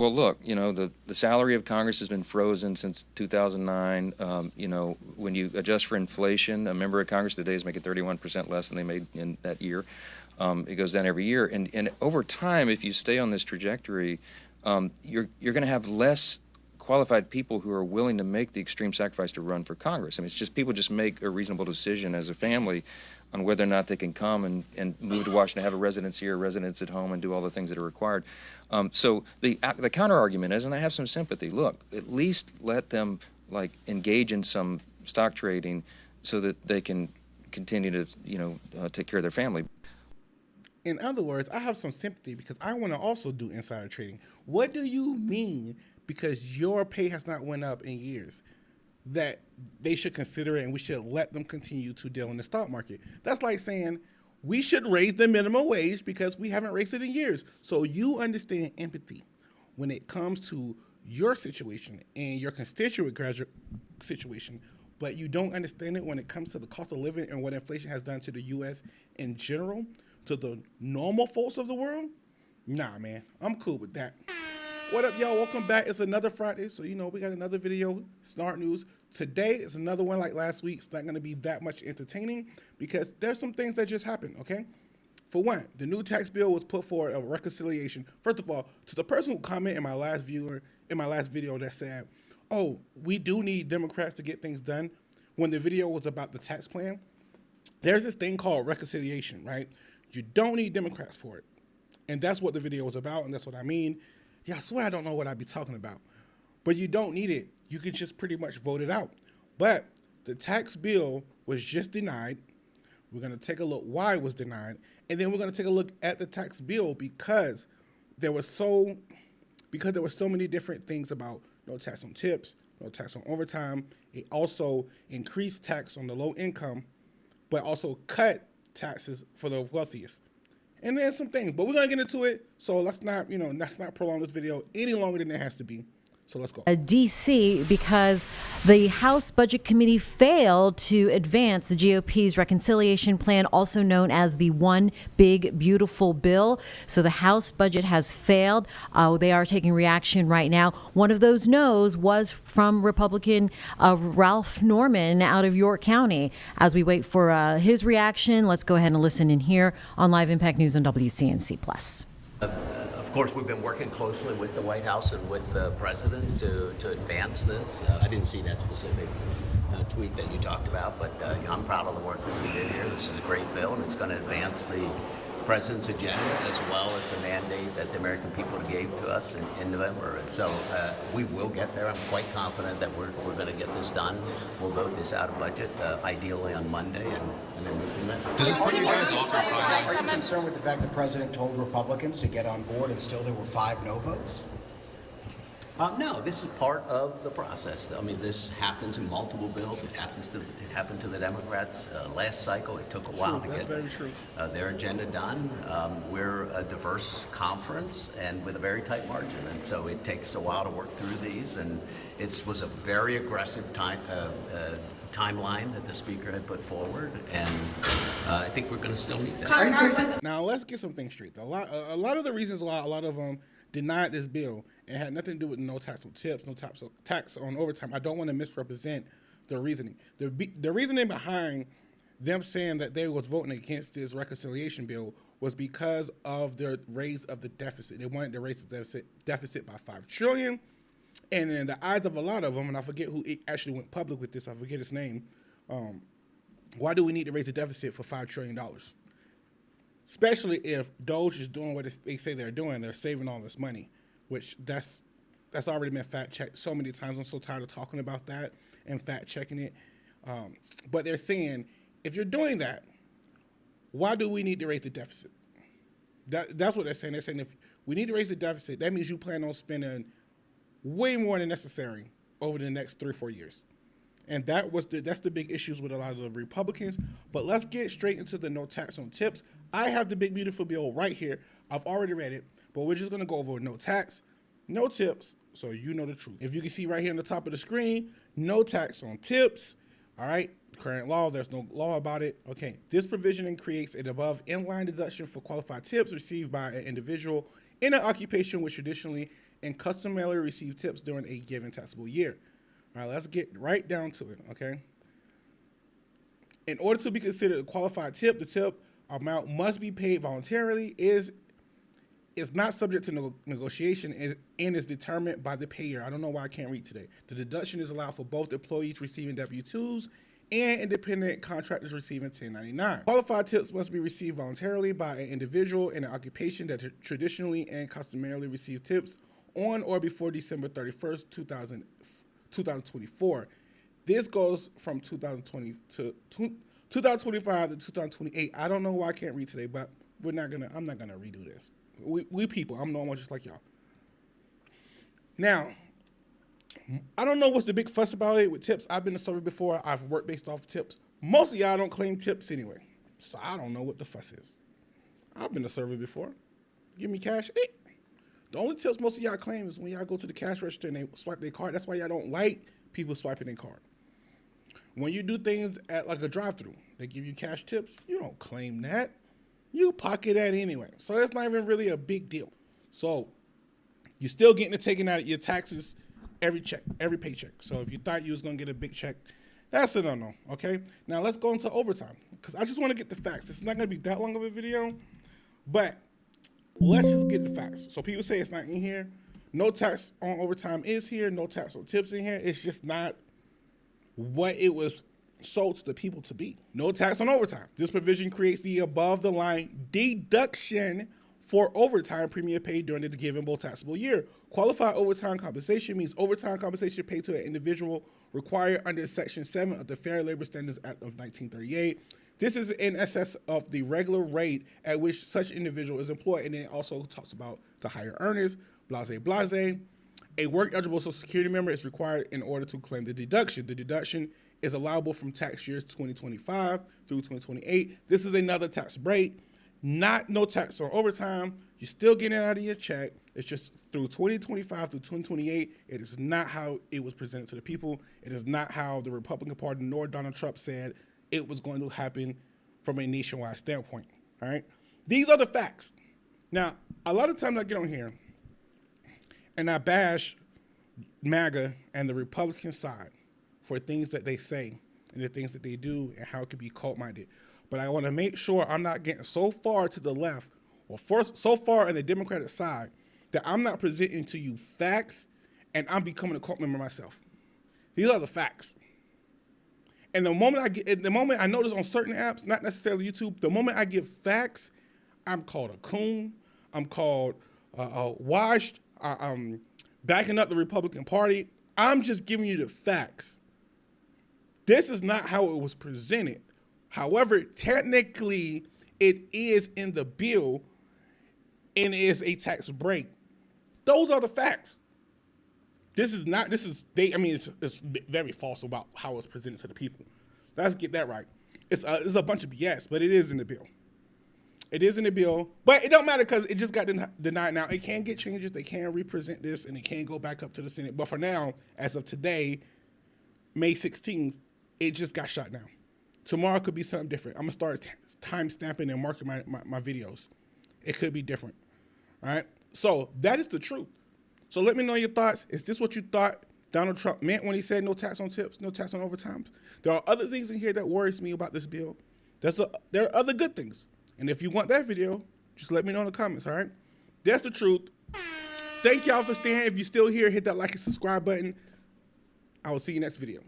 Well, look, the salary of Congress has been frozen since 2009. When you adjust for inflation, a member of Congress today is making 31% less than they made in that year. It goes down every year, and over time, if you stay on this trajectory, you're going to have less qualified people who are willing to make the extreme sacrifice to run for Congress. I mean, it's just people just make a reasonable decision as a family on whether or not they can come and move to Washington, have a residence here, a residence at home, and do all the things that are required. So the counter argument is, and I have some sympathy. Look, at least let them engage in some stock trading, so that they can continue to take care of their family. In other words, I have some sympathy because I want to also do insider trading. What do you mean because your pay has not went up in years that they should consider it and we should let them continue to deal in the stock market? That's like saying we should raise the minimum wage because we haven't raised it in years. So you understand empathy when it comes to your situation and your constituent graduate situation, but you don't understand it when it comes to the cost of living and what inflation has done to the U.S. in general, to the normal folks of the world. Nah, man, I'm cool with that. What up, y'all? Welcome back. It's another Friday, so we got another video, Snart News. Today is another one like last week. It's not going to be that much entertaining because there's some things that just happened, okay? For one, the new tax bill was put for a reconciliation. First of all, to the person who commented in my last video that said, oh, we do need Democrats to get things done, when the video was about the tax plan, there's this thing called reconciliation, right? You don't need Democrats for it. And that's what the video was about, and that's what I mean. Yeah, I swear I don't know what I'd be talking about. But you don't need it. You can just pretty much vote it out. But the tax bill was just denied. We're going to take a look why it was denied. And then we're going to take a look at the tax bill because there were so many different things about no tax on tips, no tax on overtime. It also increased tax on the low income, but also cut taxes for the wealthiest. And then some things, but we're gonna get into it. So let's not prolong this video any longer than it has to be. So let's go. D.C. because the House Budget Committee failed to advance the GOP's reconciliation plan, also known as the One Big Beautiful Bill. So the House budget has failed. They are taking reaction right now. One of those no's was from Republican Ralph Norman out of York County. As we wait for his reaction, let's go ahead and listen in here on Live Impact News on WCNC Plus. Of course, we've been working closely with the White House and with the president to advance this. I didn't see that specific tweet that you talked about, but I'm proud of the work that we did here. This is a great bill, and it's going to advance the president's agenda as well as the mandate that the American people gave to us in November. And so we will get there. I'm quite confident that we're going to get this done. We'll vote this out of budget, ideally on Monday, and then move from there. Does this put you guys off your timeline? Are you concerned with the fact the president told Republicans to get on board and still there were 5 no votes? No, this is part of the process. I mean, this happens in multiple bills. It happened to the Democrats last cycle. It took a while to get their agenda done. We're a diverse conference and with a very tight margin, and so it takes a while to work through these. And it was a very aggressive timeline that the speaker had put forward, and I think we're going to still meet that. Now let's get some things straight. A lot of the reasons why a lot of them denied this bill, it had nothing to do with no tax on tips, no tax on overtime. I don't want to misrepresent the reasoning. The reasoning behind them saying that they was voting against this reconciliation bill was because of the raise of the deficit. They wanted to raise the deficit by $5 trillion. And in the eyes of a lot of them, and I forget who actually went public with this, I forget his name, why do we need to raise the deficit for $5 trillion? Especially if Doge is doing what they say they're doing, they're saving all this money, which that's already been fact-checked so many times. I'm so tired of talking about that and fact-checking it. But they're saying, if you're doing that, why do we need to raise the deficit? That's what they're saying. They're saying if we need to raise the deficit, that means you plan on spending way more than necessary over the next 3 or 4 years. And that's the big issues with a lot of the Republicans. But let's get straight into the no tax on tips. I have the big beautiful bill right here. I've already read it, but we're just gonna go over no tax, no tips, so you know the truth. If you can see right here on the top of the screen, no tax on tips. All right, current law, there's no law about it. Okay, this provision creates an above inline deduction for qualified tips received by an individual in an occupation which traditionally and customarily receive tips during a given taxable year. All right, let's get right down to it, okay? In order to be considered a qualified tip, the tip amount must be paid voluntarily, is not subject to negotiation, and is determined by the payer. I don't know why I can't read today. The deduction is allowed for both employees receiving W-2s and independent contractors receiving 1099. Qualified tips must be received voluntarily by an individual in an occupation that traditionally and customarily receive tips on or before December 31st, 2024. This goes from 2020 to 2025 to 2028. I don't know why I can't read today, but I'm not gonna redo this. We people, I'm normal just like y'all. Now, I don't know what's the big fuss about it with tips. I've been a server before. I've worked based off of tips. Most of y'all don't claim tips anyway, so I don't know what the fuss is. I've been a server before. Give me cash. The only tips most of y'all claim is when y'all go to the cash register and they swipe their card. That's why y'all don't like people swiping their card. When you do things at like a drive-through, they give you cash tips. You don't claim that. You pocket that anyway. So that's not even really a big deal. So you're still getting it taken out of your taxes every paycheck. So if you thought you was gonna get a big check, that's a no-no, okay? Now let's go into overtime, because I just wanna get the facts. It's not gonna be that long of a video, but let's just get the facts. So people say it's not in here. No tax on overtime is here. No tax on tips in here. It's just not what it was sold to the people to be. No tax on overtime. This provision creates the above the line deduction for overtime premium paid during the given taxable year. Qualified overtime compensation means overtime compensation paid to an individual required under Section 7 of the Fair Labor Standards Act of 1938. This is in excess of the regular rate at which such individual is employed, and then it also talks about the higher earners, blase, blase. A work-eligible Social Security member is required in order to claim the deduction. The deduction is allowable from tax years 2025 through 2028. This is another tax break, no tax on overtime. You're still getting it out of your check. It's just through 2025 through 2028. It is not how it was presented to the people. It is not how the Republican Party nor Donald Trump said it was going to happen from a nationwide standpoint, all right? These are the facts. Now, a lot of times I get on here and I bash MAGA and the Republican side for things that they say and the things that they do and how it could be cult-minded. But I want to make sure I'm not getting so far to the left or so far on the Democratic side that I'm not presenting to you facts and I'm becoming a cult member myself. These are the facts. And the moment I notice on certain apps, not necessarily YouTube, the moment I give facts, I'm called a coon. I'm called washed. I'm backing up the Republican Party. I'm just giving you the facts. This is not how it was presented. However, technically, it is in the bill and is a tax break. Those are the facts. It's very false about how it's presented to the people. Let's get that right. It's a bunch of BS, but it is in the bill. It is in the bill, but it don't matter because it just got denied. Now, it can get changes. They can represent this, and it can go back up to the Senate. But for now, as of today, May 16th, it just got shot down. Tomorrow could be something different. I'm going to start time stamping and marking my videos. It could be different, all right? So that is the truth. So let me know your thoughts. Is this what you thought Donald Trump meant when he said no tax on tips, no tax on overtimes? There are other things in here that worries me about this bill. There are other good things. And if you want that video, just let me know in the comments, all right? That's the truth. Thank y'all for staying. If you're still here, hit that like and subscribe button. I will see you next video.